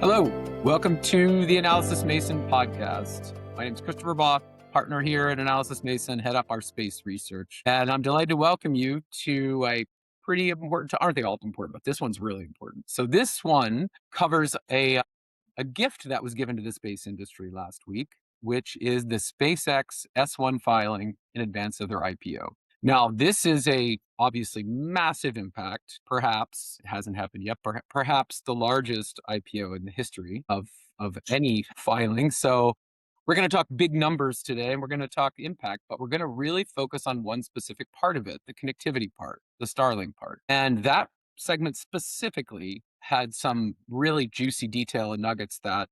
Hello, welcome to the Analysys Mason podcast. My name is Christopher Bach, partner here at Analysys Mason, head up our space research. And I'm delighted to welcome you to a pretty important, aren't they all important, but this one's really important. So this one covers a gift that was given to the space industry last week, which is the SpaceX S-1 filing in advance of their IPO. Now, this is a obviously massive impact. Perhaps it hasn't happened yet, perhaps the largest IPO in the history of any filing. So we're going to talk big numbers today, and we're going to talk impact, but we're going to really focus on one specific part of it, the connectivity part, the Starlink part. And that segment specifically had some really juicy detail and nuggets that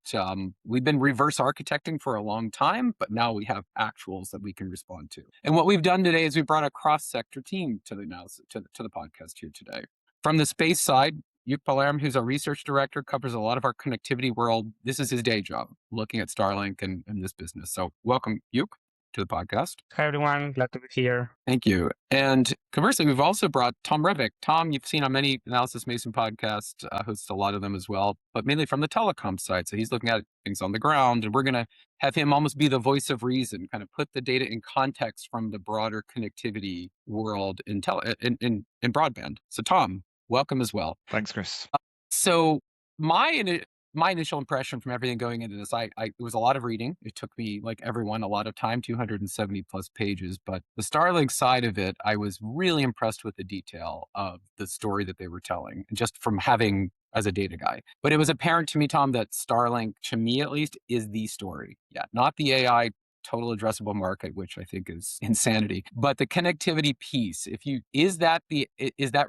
we've been reverse architecting for a long time, but now we have actuals that we can respond to. And what we've done today is we brought a cross-sector team to the podcast here today. From the space side, Yuk Palerm, who's our research director, covers a lot of our connectivity world. This is his day job, looking at Starlink and this business. So welcome, Yuk, to the podcast. Hi, everyone. Glad to be here. Thank you. And conversely, we've also brought Tom Revick. Tom, you've seen on many Analysys Mason podcasts, hosts a lot of them as well, but mainly from the telecom side. So he's looking at things on the ground, and we're going to have him almost be the voice of reason, kind of put the data in context from the broader connectivity world in broadband. So Tom, welcome as well. Thanks, Chris. So my initial impression from everything going into this, it was a lot of reading. It took me, like everyone, a lot of time, 270 plus pages. But the Starlink side of it, I was really impressed with the detail of the story that they were telling, just from having as a data guy. But it was apparent to me, Tom, that Starlink, to me at least, is the story. Yeah, not the AI total addressable market, which I think is insanity, but the connectivity piece. Is that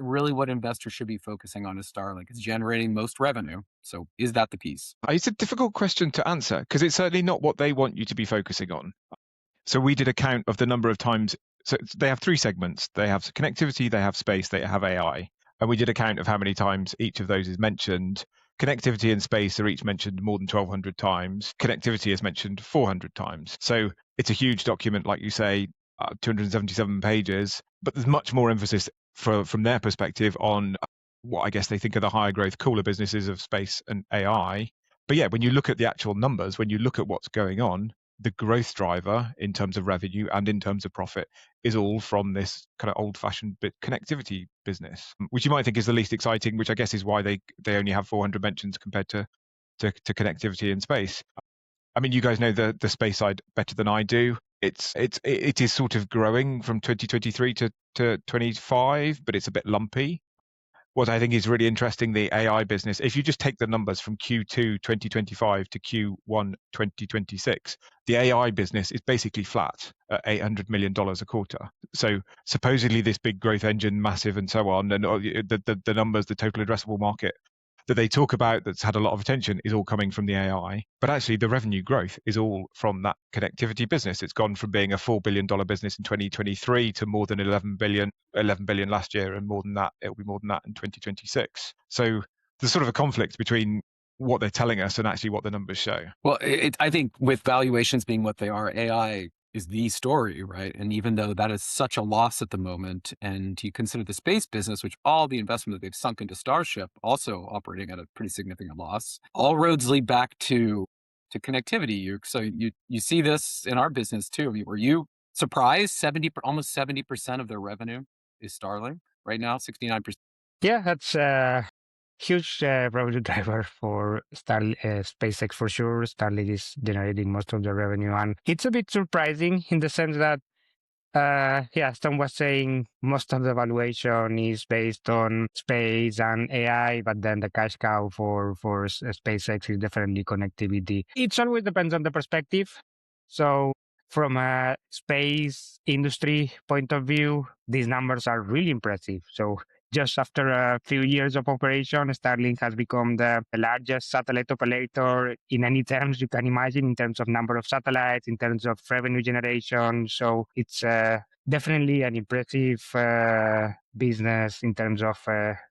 really what investors should be focusing on as Starlink? It's generating most revenue. So is that the piece? It's a difficult question to answer because it's certainly not what they want you to be focusing on. So we did a count of the number of times. So they have three segments. They have connectivity, they have space, they have AI. And we did a count of how many times each of those is mentioned. Connectivity and space are each mentioned more than 1,200 times. Connectivity is mentioned 400 times. So it's a huge document, like you say, 277 pages, but there's much more emphasis from their perspective on what I guess they think are the higher growth, cooler businesses of space and AI. But yeah, when you look at the actual numbers, when you look at what's going on, the growth driver in terms of revenue and in terms of profit is all from this kind of old-fashioned connectivity business, which you might think is the least exciting, which I guess is why they only have 400 mentions compared to connectivity and space. I mean, you guys know the space side better than I do. It is sort of growing from 2023 to 25, but it's a bit lumpy. What I think is really interesting, the AI business, if you just take the numbers from Q2 2025 to Q1 2026, the AI business is basically flat at $800 million a quarter. So supposedly this big growth engine, massive and so on, and the numbers, the total addressable market that they talk about that's had a lot of attention is all coming from the AI. But actually the revenue growth is all from that connectivity business. It's gone from being a $4 billion business in 2023 to more than 11 billion last year, and more than that, it'll be more than that in 2026. So there's sort of a conflict between what they're telling us and actually what the numbers show. Well, I think with valuations being what they are, AI is the story, right? And even though that is such a loss at the moment, and you consider the space business, which all the investment that they've sunk into Starship, also operating at a pretty significant loss, all roads lead back to connectivity. So you see this in our business too. I mean, were you surprised? Almost 70% of their revenue is Starlink right now, 69%. Yeah, that's huge revenue driver for SpaceX for sure. Starlink is generating most of the revenue, and it's a bit surprising in the sense that, Tom was saying most of the valuation is based on space and AI, but then the cash cow for SpaceX is definitely connectivity. It always depends on the perspective. So from a space industry point of view, these numbers are really impressive. So just after a few years of operation, Starlink has become the largest satellite operator in any terms you can imagine, in terms of number of satellites, in terms of revenue generation. So it's definitely an impressive business in terms of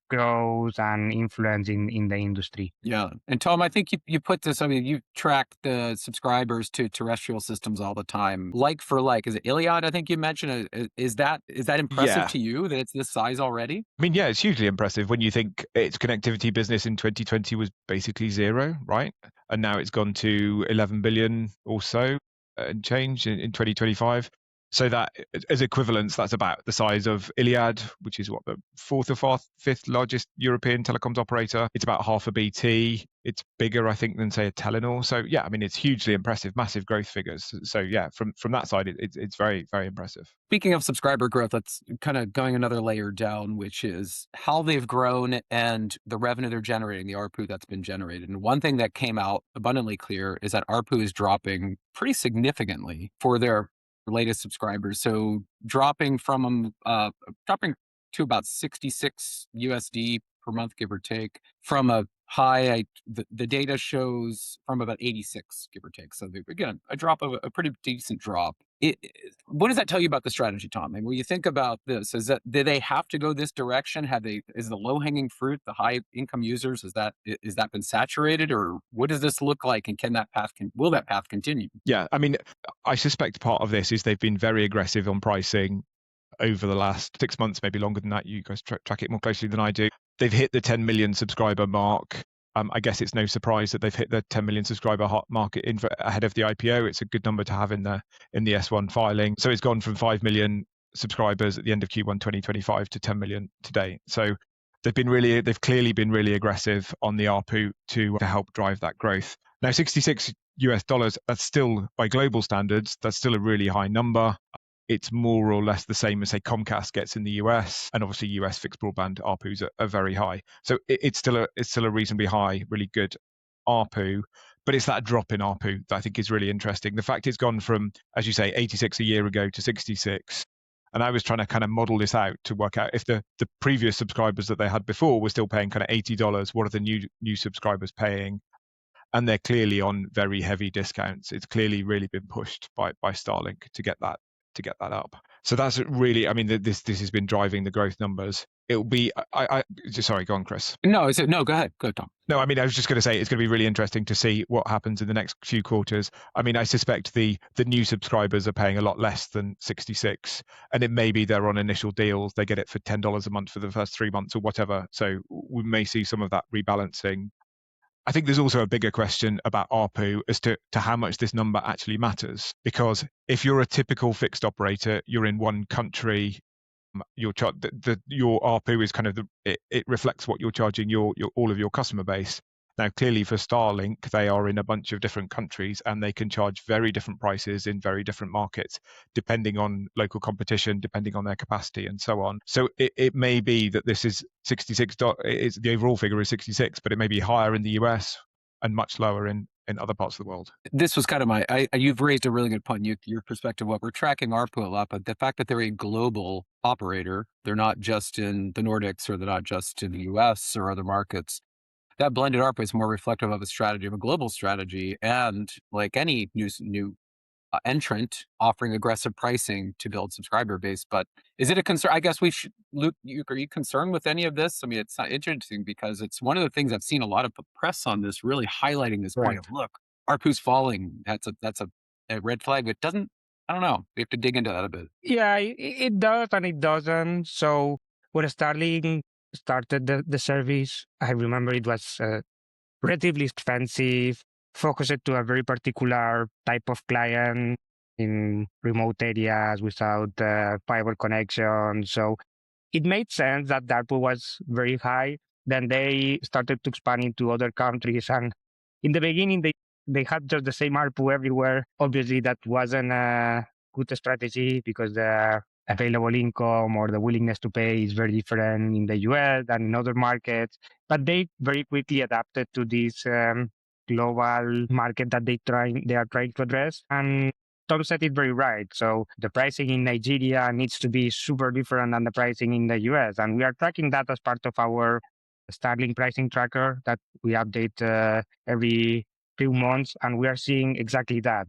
growth and influence in the industry. Yeah. And Tom, I think you put this, I mean, you track the subscribers to terrestrial systems all the time. Like for like, is it Iliad? I think you mentioned. Is that impressive Yeah. to you that it's this size already? I mean, yeah, it's hugely impressive when you think its connectivity business in 2020 was basically zero, right? And now it's gone to 11 billion or so and change in 2025. So that as equivalence, that's about the size of Iliad, which is what, the fourth or fifth largest European telecoms operator. It's about half a BT. It's bigger, I think, than say a Telenor. So yeah, I mean, it's hugely impressive, massive growth figures. So yeah, from that side, it's very, very impressive. Speaking of subscriber growth, that's kind of going another layer down, which is how they've grown and the revenue they're generating, the ARPU that's been generated. And one thing that came out abundantly clear is that ARPU is dropping pretty significantly for their latest subscribers. So dropping to about 66 USD per month, give or take, from a high. The data shows from about 86, give or take. So again, a drop of a pretty decent drop. What does that tell you about the strategy, Tom? I mean, when you think about this, do they have to go this direction? Is the low hanging fruit, the high income users, is that been saturated, or what does this look like? And will that path continue? Yeah, I mean, I suspect part of this is they've been very aggressive on pricing over the last 6 months, maybe longer than that. You guys track it more closely than I do. They've hit the 10 million subscriber mark. I guess it's no surprise that they've hit the 10 million subscriber market ahead of the IPO. It's a good number to have in the S-1 filing. So it's gone from 5 million subscribers at the end of Q1 2025 to 10 million today. So they've clearly been really aggressive on the ARPU to help drive that growth. Now, $66, that's still, by global standards, that's still a really high number. It's more or less the same as, say, Comcast gets in the US, and obviously US fixed broadband ARPUs are very high. So it's still a reasonably high, really good ARPU, but it's that drop in ARPU that I think is really interesting. The fact it's gone from, as you say, 86 a year ago to 66. And I was trying to kind of model this out to work out if the previous subscribers that they had before were still paying kind of $80, what are the new subscribers paying? And they're clearly on very heavy discounts. It's clearly really been pushed by Starlink to get that up. So that's really, I mean, this has been driving the growth numbers. It'll be, sorry, go on, Chris. No, go ahead, Tom. No, I mean, I was just going to say it's going to be really interesting to see what happens in the next few quarters. I mean, I suspect the new subscribers are paying a lot less than 66, and it may be they're on initial deals. They get it for $10 a month for the first 3 months or whatever. So we may see some of that rebalancing. I think there's also a bigger question about ARPU as to how much this number actually matters. Because if you're a typical fixed operator, you're in one country, your ARPU is kind of it reflects what you're charging your all of your customer base. Now, clearly for Starlink, they are in a bunch of different countries and they can charge very different prices in very different markets, depending on local competition, depending on their capacity and so on. So it may be that this is $66, the overall figure is 66, but it may be higher in the US and much lower in other parts of the world. This was kind of you've raised a really good point. Your perspective, what we're tracking ARPU a lot, but the fact that they're a global operator, they're not just in the Nordics or they're not just in the US or other markets. That blended ARPU is more reflective of a global strategy, and like any new entrant offering aggressive pricing to build subscriber base. But is it a concern? I guess Luke, are you concerned with any of this? I mean, it's not interesting because it's one of the things I've seen a lot of press on this, really highlighting this point of, look, ARPU's falling. That's a red flag. It doesn't, I don't know. We have to dig into that a bit. Yeah, it does and it doesn't. So when Starlink started the service, I remember it was relatively expensive, focused to a very particular type of client in remote areas without fiber connection. So it made sense that the ARPU was very high. Then they started to expand into other countries. And in the beginning, they had just the same ARPU everywhere. Obviously, that wasn't a good strategy because the available income or the willingness to pay is very different in the US than in other markets. But they very quickly adapted to this global market that they are trying to address. And Tom said it very right. So the pricing in Nigeria needs to be super different than the pricing in the US. And we are tracking that as part of our Starlink pricing tracker that we update every few months, and we are seeing exactly that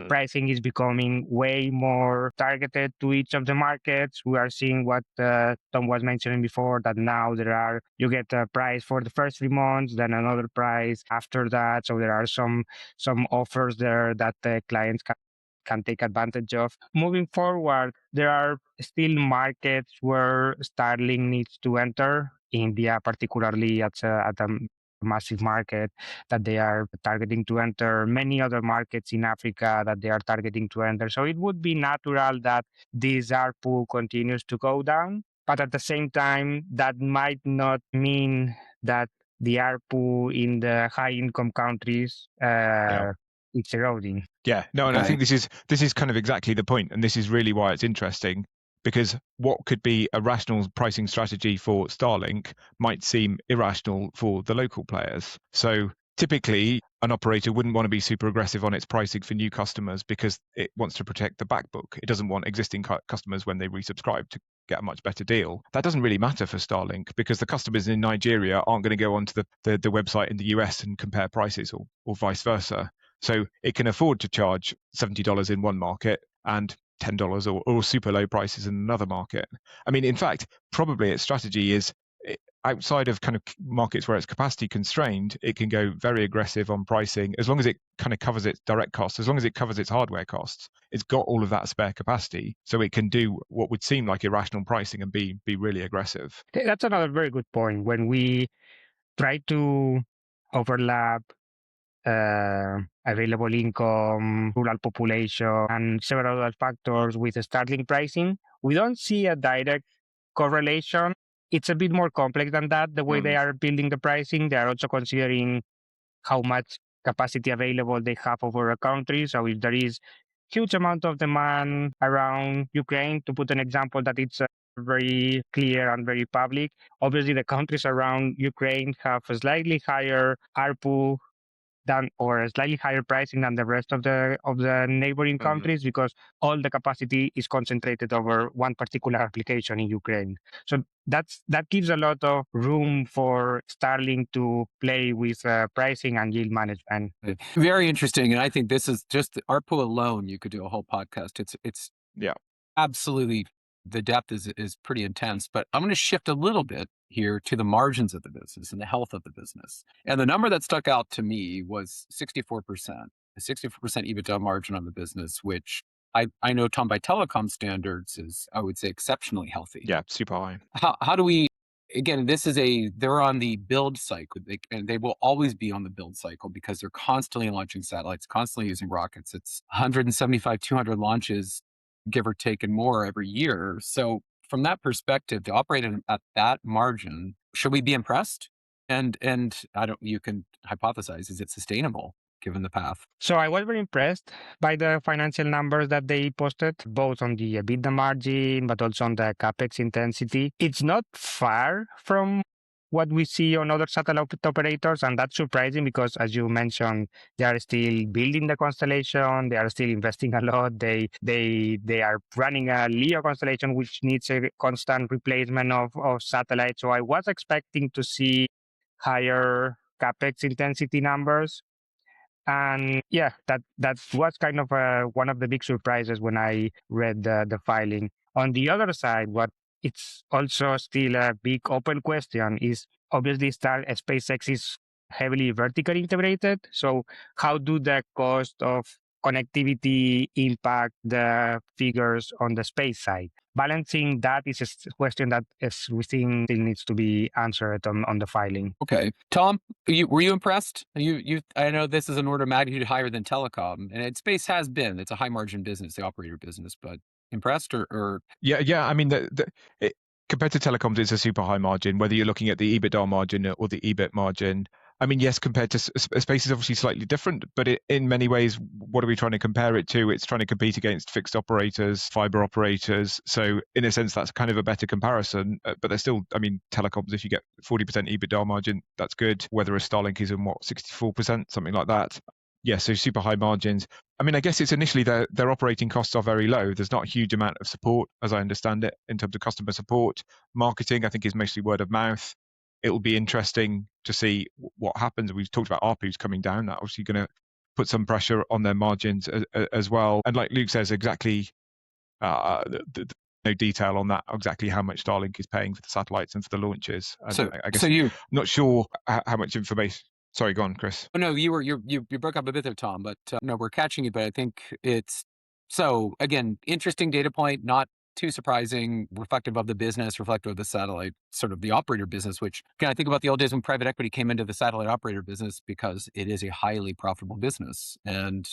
pricing is becoming way more targeted to each of the markets. We are seeing what Tom was mentioning before, that now you get a price for the first 3 months, then another price after that. So there are some offers there that the clients can take advantage of. Moving forward, there are still markets where Starlink needs to enter. India, particularly, at a massive market that they are targeting to enter. Many other markets in Africa that they are targeting to enter. So it would be natural that this ARPU continues to go down. But at the same time, that might not mean that the ARPU in the high income countries it's eroding. Yeah, no, and I Okay. think this is kind of exactly the point, and this is really why it's interesting, because what could be a rational pricing strategy for Starlink might seem irrational for the local players. So typically, an operator wouldn't want to be super aggressive on its pricing for new customers because it wants to protect the back book. It doesn't want existing customers, when they resubscribe, to get a much better deal. That doesn't really matter for Starlink, because the customers in Nigeria aren't going to go onto the website in the US and compare prices, or vice versa. So it can afford to charge $70 in one market and $10 or super low prices in another market. I mean, in fact, probably its strategy is, outside of kind of markets where it's capacity constrained, it can go very aggressive on pricing as long as it kind of covers its direct costs, as long as it covers its hardware costs. It's got all of that spare capacity, so it can do what would seem like irrational pricing and be really aggressive. That's another very good point. When we try to overlap available income, rural population, and several other factors with Starlink pricing, we don't see a direct correlation. It's a bit more complex than that. The way they are building the pricing, they are also considering how much capacity available they have over a country. So if there is huge amount of demand around Ukraine, to put an example that it's very clear and very public, obviously the countries around Ukraine have a slightly higher ARPU or a slightly higher pricing than the rest of the neighboring countries, because all the capacity is concentrated over one particular application in Ukraine. So that gives a lot of room for Starlink to play with pricing and yield management. Very interesting, and I think this is just ARPU alone. You could do a whole podcast. It's absolutely, the depth is pretty intense. But I'm going to shift a little bit here to the margins of the business and the health of the business. And the number that stuck out to me was 64%, a 64% EBITDA margin on the business, which I know, Tom, by telecom standards is, I would say, exceptionally healthy. Yeah, super high. How do we, again, they're on the build cycle, and they will always be on the build cycle because they're constantly launching satellites, constantly using rockets. It's 175, 200 launches, give or take, and more every year. So from that perspective, to operate at that margin, should we be impressed? And you can hypothesize, is it sustainable given the path? So I was very impressed by the financial numbers that they posted, both on the EBITDA margin, but also on the CapEx intensity. It's not far from what we see on other satellite operators, and that's surprising because, as you mentioned, they are still building the constellation. They are still investing a lot. They are running a LEO constellation, which needs a constant replacement of satellites. So I was expecting to see higher CapEx intensity numbers. And yeah, that was kind of one of the big surprises when I read the filing. On the other side, what it's also still a big open question is, obviously SpaceX is heavily vertically integrated. So how do the cost of connectivity impact the figures on the space side? Balancing that is a question that we think still needs to be answered on the filing. Okay, Tom, were you impressed? I know this is an order of magnitude higher than telecom, and space has been. It's a high margin business, the operator business, but impressed or? Yeah. I mean, compared to telecoms, it's a super high margin, whether you're looking at the EBITDA margin or the EBIT margin. I mean, yes, compared to space is obviously slightly different, but in many ways, what are we trying to compare it to? It's trying to compete against fixed operators, fiber operators. So in a sense, that's kind of a better comparison, but they're still, I mean, telecoms, if you get 40% EBITDA margin, that's good. Whether a Starlink is in 64%, something like that. Yeah, so super high margins. I mean, I guess it's initially their operating costs are very low. There's not a huge amount of support, as I understand it, in terms of customer support. Marketing, I think, is mostly word of mouth. it'll be interesting to see what happens. We've talked about ARPUs coming down. That obviously going to put some pressure on their margins as well. And like Luke says, exactly no detail on that, exactly how much Starlink is paying for the satellites and for the launches. And I guess not sure how much information. Sorry, go on, Chris. Oh, no, you broke up a bit there, Tom, but no, we're catching you. But I think it's so again, interesting data point, not too surprising, reflective of the business, reflective of the satellite, sort of the operator business, which again, I think about the old days when private equity came into the satellite operator business because it is a highly profitable business and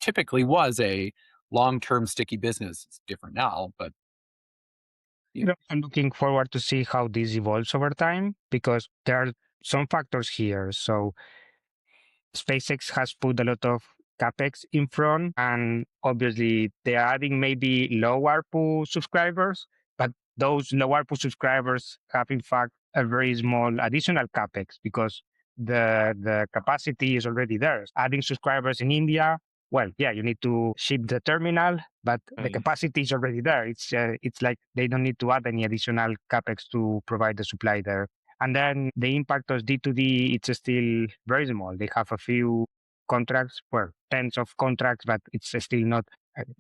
typically was a long-term sticky business. It's different now, but I'm looking forward to see how this evolves over time because there are some factors here. So SpaceX has put a lot of capex in front, and obviously they are adding maybe low ARPU subscribers, but those low ARPU subscribers have in fact a very small additional capex because the capacity is already there. Adding subscribers in India, well, yeah, you need to ship the terminal, but the capacity is already there. It's like they don't need to add any additional capex to provide the supply there. And then the impact of D2D, it's still very small. They have a few contracts, well, tens of contracts, but it's still not,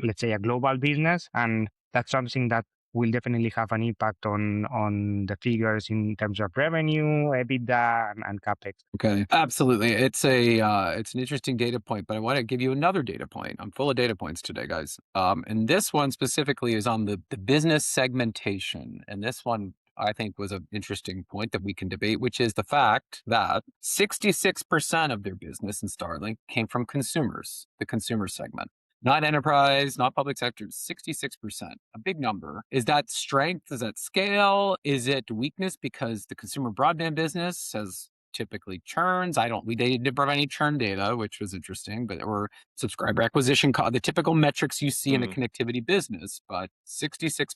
let's say, a global business. And that's something that will definitely have an impact on the figures in terms of revenue, EBITDA, and capex. Okay, absolutely. It's an interesting data point, but I want to give you another data point. I'm full of data points today, guys. And this one specifically is on the business segmentation, and this one I think was an interesting point that we can debate, which is the fact that 66% of their business in Starlink came from consumers, the consumer segment. Not enterprise, not public sector, 66%, a big number. Is that strength? Is that scale? Is it weakness because the consumer broadband business has typically churns? They didn't provide any churn data, which was interesting, or subscriber acquisition cost, the typical metrics you see in a connectivity business, but 66%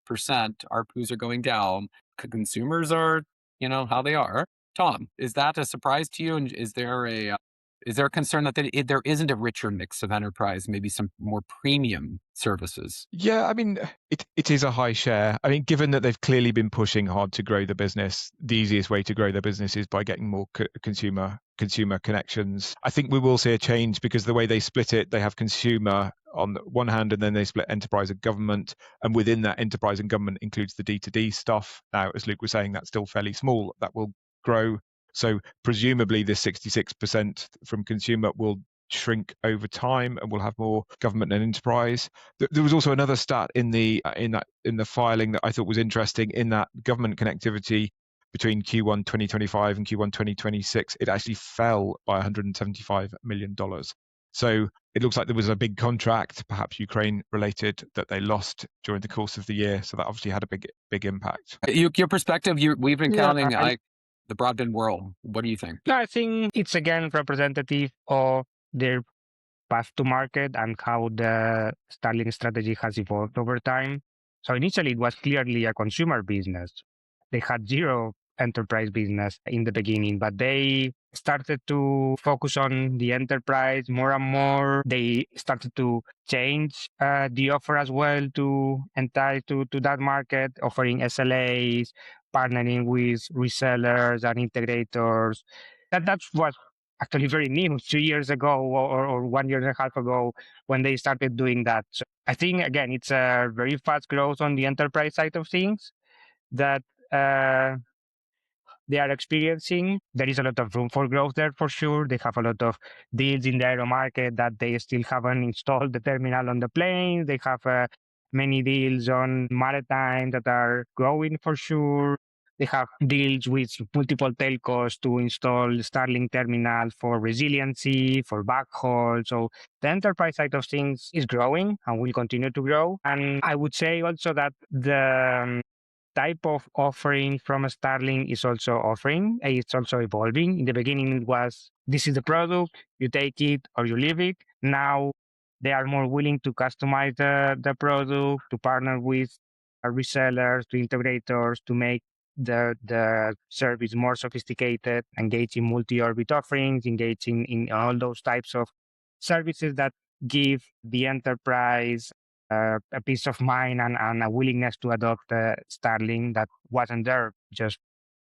ARPUs are going down. Consumers are, how they are. Tom, is that a surprise to you? And is there a concern that there isn't a richer mix of enterprise, maybe some more premium services? Yeah, I mean, it is a high share. I mean, given that they've clearly been pushing hard to grow the business, the easiest way to grow their business is by getting more consumer connections. I think we will see a change because the way they split it, they have consumer on the one hand, and then they split enterprise and government. And within that, enterprise and government includes the D2D stuff. Now, as Luke was saying, that's still fairly small. That will grow. So presumably this 66% from consumer will shrink over time and we'll have more government and enterprise. There was also another stat in the filing that I thought was interesting. In that government connectivity between Q1 2025 and Q1 2026, it actually fell by $175 million. So it looks like there was a big contract, perhaps Ukraine related, that they lost during the course of the year. So that obviously had a big impact. Your perspective, we've been counting the broadband world. What do you think? I think it's again representative of their path to market and how the Starlink strategy has evolved over time. So initially, it was clearly a consumer business. They had zero enterprise business in the beginning, but they started to focus on the enterprise more and more. They started to change the offer as well to entice to that market, offering SLAs, partnering with resellers and integrators. That was actually very new 2 years ago or 1 year and a half ago when they started doing that. So I think, again, it's a very fast growth on the enterprise side of things that they are experiencing. There is a lot of room for growth there for sure. They have a lot of deals in the aero market that they still haven't installed the terminal on the plane. They have many deals on maritime that are growing for sure. They have deals with multiple telcos to install Starlink terminals for resiliency, for backhaul. So the enterprise side of things is growing and will continue to grow. And I would say also that the type of offering from Starlink is also offering. It's also evolving. In the beginning, it was, this is the product, you take it or you leave it. Now they are more willing to customize the product, to partner with resellers, to integrators, to make the service more sophisticated, engage in multi-orbit offerings, engage in all those types of services that give the enterprise a peace of mind and a willingness to adopt Starlink that wasn't there just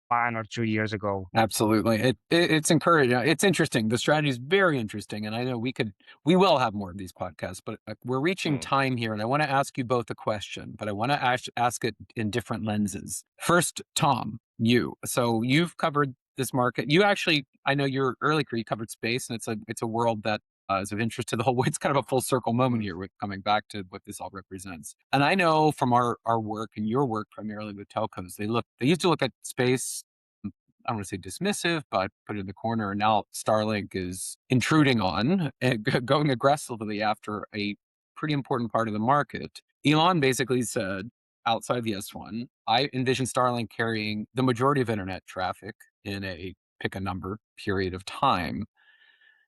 1 or 2 years ago. Absolutely. It's encouraging. It's interesting. The strategy is very interesting. And I know we will have more of these podcasts, but we're reaching time here. And I want to ask you both a question, but I want to ask it in different lenses. First, Tom, so you've covered this market. You actually, I know your early career, you covered space, and it's a world that is of interest to the whole. It's kind of a full circle moment here with coming back to what this all represents. And I know from our work and your work primarily with telcos, they used to look at space, I don't want to say dismissive, but put it in the corner. And now Starlink is intruding on and going aggressively after a pretty important part of the market. Elon basically said outside the S-1, I envision Starlink carrying the majority of internet traffic in a pick a number period of time.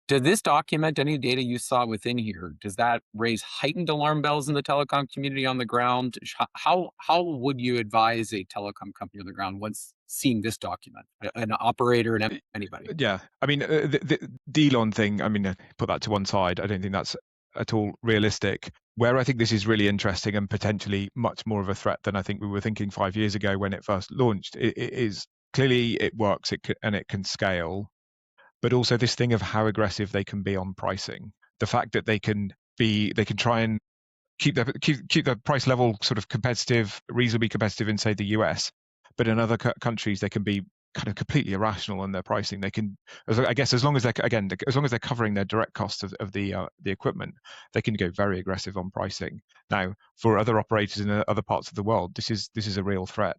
Did this document any data you saw within here? Does that raise heightened alarm bells in the telecom community on the ground? How would you advise a telecom company on the ground once seeing this document? An operator and anybody? Yeah, I mean, the Elon thing, I mean, put that to one side. I don't think that's at all realistic. Where I think this is really interesting and potentially much more of a threat than I think we were thinking 5 years ago when it first launched, it is clearly it works and it can scale, but also this thing of how aggressive they can be on pricing. The fact that they can try and keep the price level sort of competitive, reasonably competitive in say the US, but in other countries they can be kind of completely irrational in their pricing. They can, I guess, as long as they're covering their direct costs of the equipment, they can go very aggressive on pricing. Now, for other operators in other parts of the world, this is a real threat.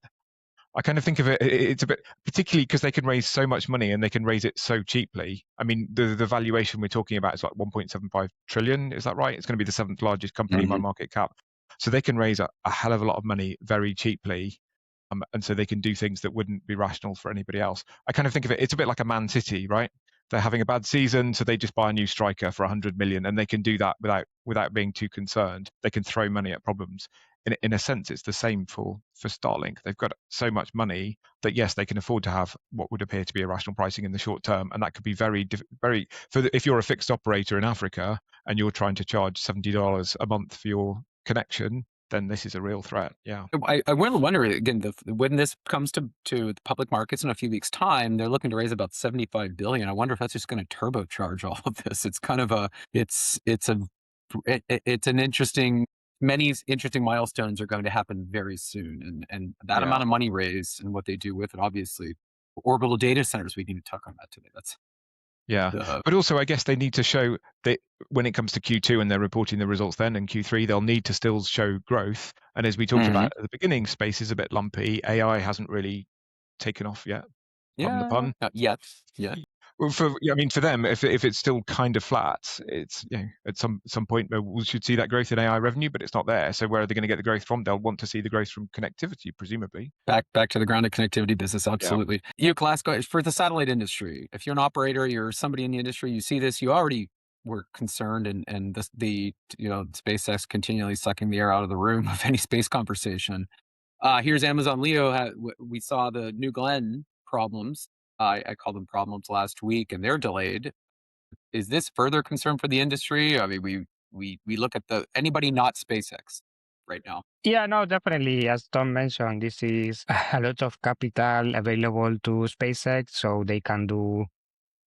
I kind of think of it's a bit, particularly because they can raise so much money and they can raise it so cheaply. I mean, the valuation we're talking about is like 1.75 trillion. Is that right? It's going to be the seventh largest company by market cap. So they can raise a hell of a lot of money very cheaply. And so they can do things that wouldn't be rational for anybody else. I kind of think of it's a bit like a Man City, right? They're having a bad season, so they just buy a new striker for 100 million, and they can do that without being too concerned. They can throw money at problems. In a sense, it's the same for Starlink. They've got so much money that yes, they can afford to have what would appear to be irrational pricing in the short term, and that could be very if you're a fixed operator in Africa and you're trying to charge $70 a month for your connection, then this is a real threat. Yeah. I will wonder again, when this comes to the public markets in a few weeks' time, they're looking to raise about 75 billion. I wonder if that's just going to turbocharge all of this. It's kind of it's an interesting. Many interesting milestones are going to happen very soon, and that amount of money raised and what they do with it, obviously, orbital data centers. We need to talk on that today. That's but also I guess they need to show that when it comes to Q2 and they're reporting the results then, and Q3 they'll need to still show growth. And as we talked about at the beginning, space is a bit lumpy. AI hasn't really taken off yet. Pardon the pun. Not yet. Yeah. Well, for them, if it's still kind of flat, it's at some point we should see that growth in AI revenue, but it's not there. So where are they going to get the growth from? They'll want to see the growth from connectivity, presumably. Back to the grounded connectivity business, absolutely. You, Glasgow, for the satellite industry, if you're an operator, you're somebody in the industry, you see this, you already were concerned, and the SpaceX continually sucking the air out of the room of any space conversation. Here's Amazon Leo. We saw the New Glenn problems. I called them problems last week, and they're delayed. Is this further concern for the industry? I mean, we look at anybody not SpaceX right now. Yeah, no, definitely. As Tom mentioned, this is a lot of capital available to SpaceX, so they can do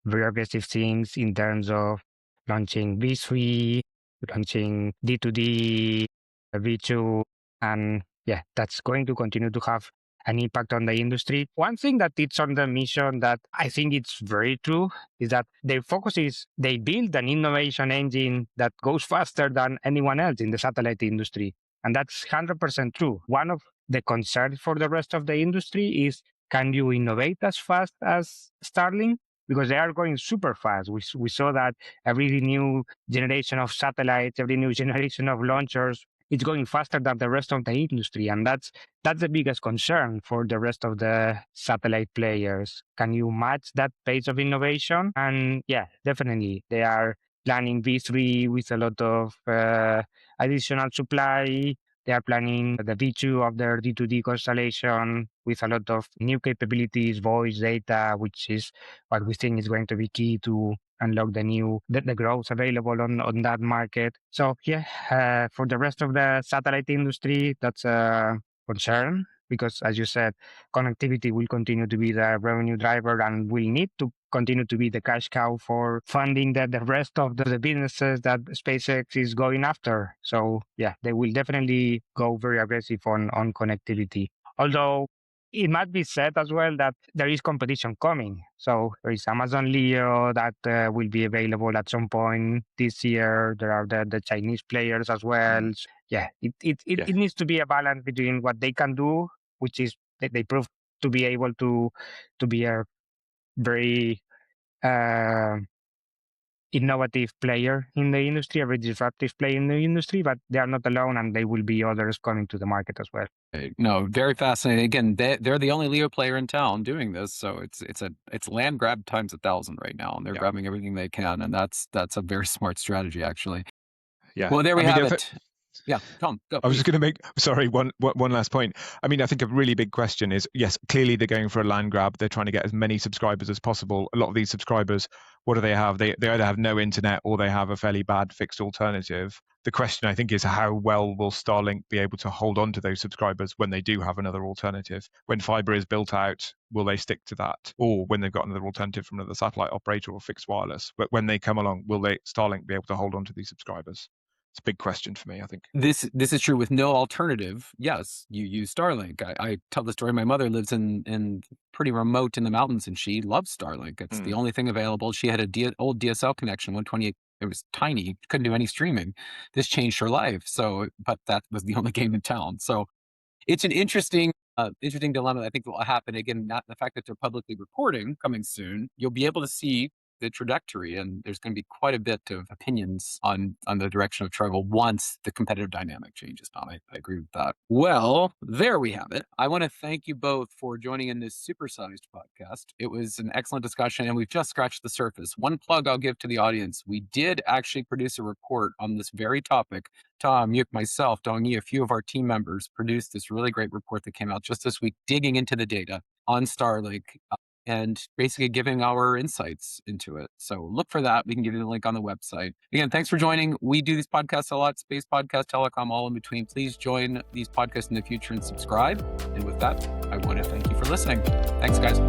very aggressive things in terms of launching V3, launching D2D, V2, and yeah, that's going to continue to have an impact on the industry. One thing that it's on the mission that I think it's very true is that their focus is they build an innovation engine that goes faster than anyone else in the satellite industry. And that's 100% true. One of the concerns for the rest of the industry is, can you innovate as fast as Starlink? Because they are going super fast. We saw that every new generation of satellites, every new generation of launchers, it's going faster than the rest of the industry. And that's the biggest concern for the rest of the satellite players. Can you match that pace of innovation? And yeah, definitely. They are planning V3 with a lot of additional supply. They are planning the V2 of their D2D constellation with a lot of new capabilities, voice data, which is what we think is going to be key to unlock the growth available on that market. So yeah, for the rest of the satellite industry, that's a concern because, as you said, connectivity will continue to be the revenue driver and will need to continue to be the cash cow for funding the rest of the businesses that SpaceX is going after. So yeah, they will definitely go very aggressive on connectivity. Although it might be said as well that there is competition coming. So there is Amazon Leo that will be available at some point this year. There are the Chinese players as well. So, yeah, it needs to be a balance between what they can do, which is they prove to be able to be a very innovative player in the industry, a very disruptive player in the industry, but they are not alone, and there will be others coming to the market as well. No, very fascinating. Again, they're the only Leo player in town doing this, so it's land grab times 1,000 right now, and they're grabbing everything they can, and that's a very smart strategy, actually. Yeah. Well, there we have it. Yeah, Tom, go. I was just going to make, one last point. I mean, I think a really big question is, yes, clearly they're going for a land grab. They're trying to get as many subscribers as possible. A lot of these subscribers, what do they have? They either have no internet or they have a fairly bad fixed alternative. The question, I think, is how well will Starlink be able to hold on to those subscribers when they do have another alternative? When fiber is built out, will they stick to that? Or when they've got another alternative from another satellite operator or fixed wireless? But when they come along, will Starlink be able to hold on to these subscribers? It's a big question for me, I think. This is true with no alternative. Yes, you use Starlink. I tell the story. My mother lives in pretty remote in the mountains, and she loves Starlink. It's the only thing available. She had old DSL connection, 128. It was tiny. Couldn't do any streaming. This changed her life. So, but that was the only game in town. So, it's an interesting dilemma. I think will happen again. Not the fact that they're publicly reporting coming soon. You'll be able to see the trajectory, and there's going to be quite a bit of opinions on the direction of travel once the competitive dynamic changes. Tom, I agree with that. Well, there we have it. I want to thank you both for joining in this supersized podcast. It was an excellent discussion, and we've just scratched the surface. One plug I'll give to the audience: we did actually produce a report on this very topic. Tom, Yuk, myself, Dongyi, a few of our team members produced this really great report that came out just this week, digging into the data on Starlink and basically giving our insights into it. So look for that. We can give you the link on the website. Again, thanks for joining. We do these podcasts a lot, space podcast, telecom, all in between. Please join these podcasts in the future and subscribe. And with that, I want to thank you for listening. Thanks, guys.